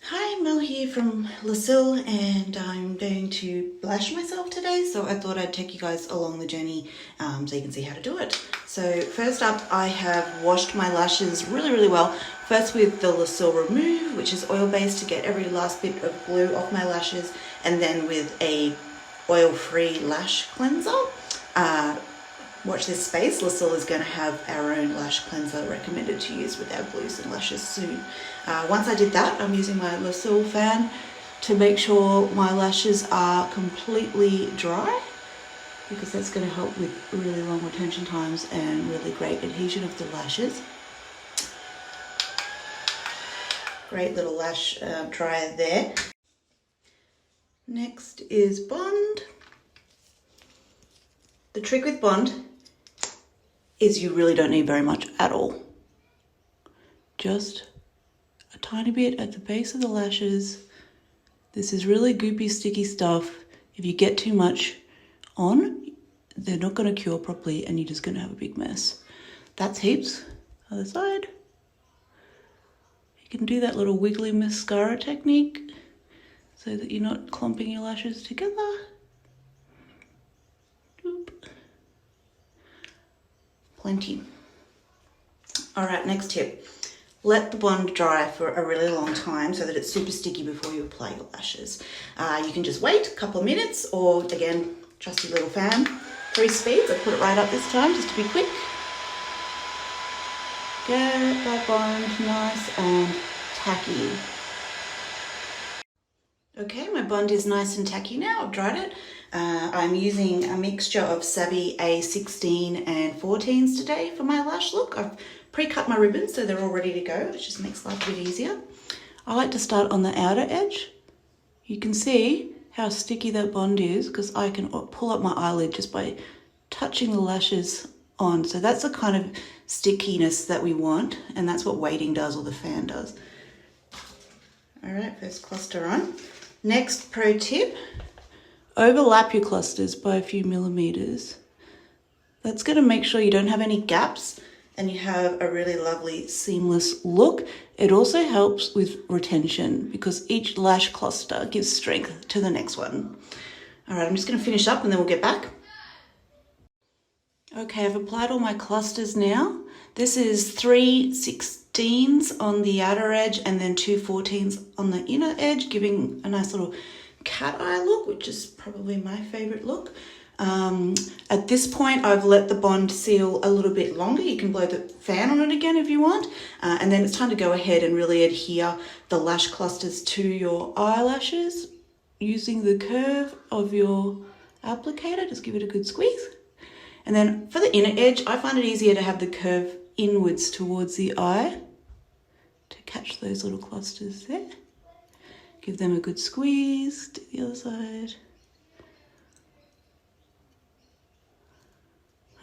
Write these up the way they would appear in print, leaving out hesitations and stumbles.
Hi, Mel here from leCil, and I'm going to lash myself today, so I thought I'd take you guys along the journey so you can see how to do it. So first up, I have washed my lashes really well, first with the leCil Remove, which is oil-based to get every last bit of glue off my lashes, and then with a oil-free lash cleanser. Watch this space. leCil is going to have our own lash cleanser recommended to use with our glues and lashes soon. Once I did that, I'm using my leCil fan to make sure my lashes are completely dry, because that's going to help with really long retention times and really great adhesion of the lashes. Great little lash dryer there. Next is Bond. The trick with Bond is you really don't need very much at all. Just a tiny bit at the base of the lashes. This is really goopy, sticky stuff. If you get too much on, they're not going to cure properly and you're just going to have a big mess. That's heaps. Other side. You can do that little wiggly mascara technique so that you're not clumping your lashes together. Plenty. All right, next tip. Let the Bond dry for a really long time so that it's super sticky before you apply your lashes. You can just wait a couple of minutes, or again, trusty little fan. 3 speeds, I put it right up this time just to be quick. Get that Bond nice and tacky. Okay, my Bond is nice and tacky now. I've dried it. I'm using a mixture of Savvy A16 and 14s today for my lash look. I've pre-cut my ribbons so they're all ready to go. It just makes life a bit easier. I like to start on the outer edge. You can see how sticky that Bond is because I can pull up my eyelid just by touching the lashes on. So that's the kind of stickiness that we want, and that's what weighting does, or the fan does. All right, first cluster on. Next pro tip, overlap your clusters by a few millimeters. That's going to make sure you don't have any gaps and you have a really lovely seamless look. It also helps with retention because each lash cluster gives strength to the next one. All right, I'm just going to finish up and then we'll get back. Okay, I've applied all my clusters now. This is 3 16s on the outer edge and then 2 14s on the inner edge, giving a nice little cat eye look, which is probably my favorite look. At this point, I've let the Bond seal a little bit longer. You can blow the fan on it again if you want. And then it's time to go ahead and really adhere the lash clusters to your eyelashes using the curve of your applicator. Just give it a good squeeze. And then for the inner edge, I find it easier to have the curve inwards towards the eye to catch those little clusters there. Give them a good squeeze to the other side.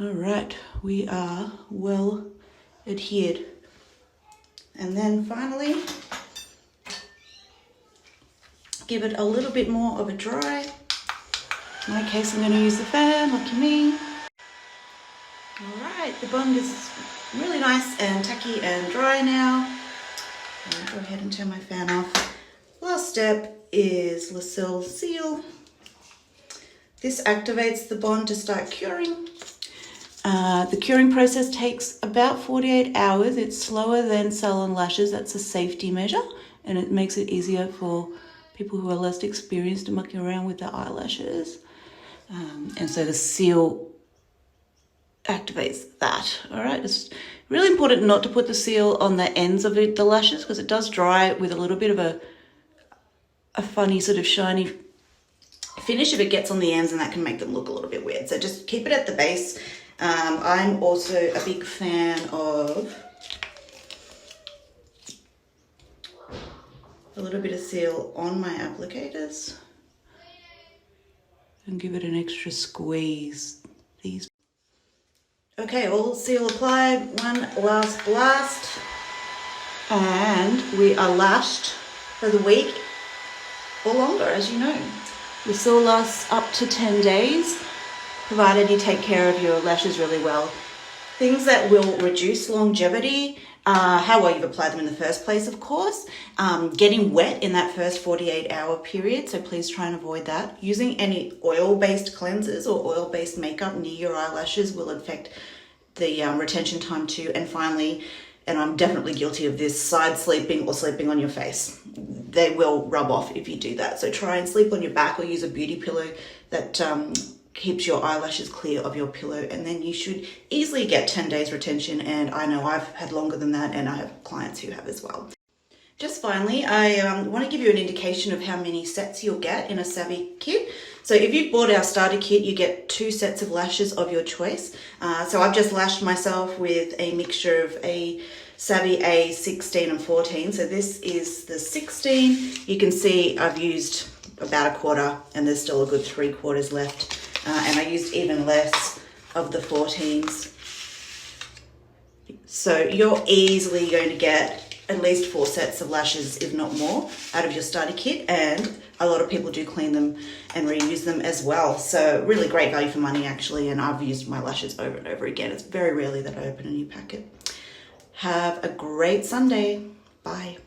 All right, we are well adhered. And then finally, give it a little bit more of a dry. In my case, I'm going to use the fan, lucky me. All right, the Bond is really nice and tacky and dry now. I'll go ahead and turn my fan off. Last step is leCil Seal. This activates the Bond to start curing. The curing process takes about 48 hours. It's slower than salon lashes. That's a safety measure, and it makes it easier for people who are less experienced to mucking around with their eyelashes. And so the seal activates that. All right, it's really important not to put the seal on the ends of the lashes because it does dry with a little bit of a funny sort of shiny finish if it gets on the ends, and that can make them look a little bit weird. So just keep it at the base. I'm also a big fan of a little bit of seal on my applicators and give it an extra squeeze. These. Okay, all seal applied, one last blast, and we are lashed for the week or longer, as you know. leCil lasts up to 10 days, provided you take care of your lashes really well. Things that will reduce longevity how well you've applied them in the first place, of course. Getting wet in that first 48-hour period, so please try and avoid that. Using any oil-based cleansers or oil-based makeup near your eyelashes will affect the retention time too. And finally, and I'm definitely guilty of this, side sleeping or sleeping on your face. They will rub off if you do that. So try and sleep on your back or use a beauty pillow that keeps your eyelashes clear of your pillow, and then you should easily get 10 days retention. And I know I've had longer than that, and I have clients who have as well. Just finally, I want to give you an indication of how many sets you'll get in a Savvy kit. So if you bought our starter kit, you get 2 sets of lashes of your choice. So I've just lashed myself with a mixture of a Savvy A16 and 14. So this is the 16. You can see I've used about a quarter, and there's still a good 3/4 left. And I used even less of the 14s. So you're easily going to get at least 4 sets of lashes, if not more, out of your starter kit. And a lot of people do clean them and reuse them as well. So really great value for money, actually. And I've used my lashes over and over again. It's very rarely that I open a new packet. Have a great Sunday. Bye.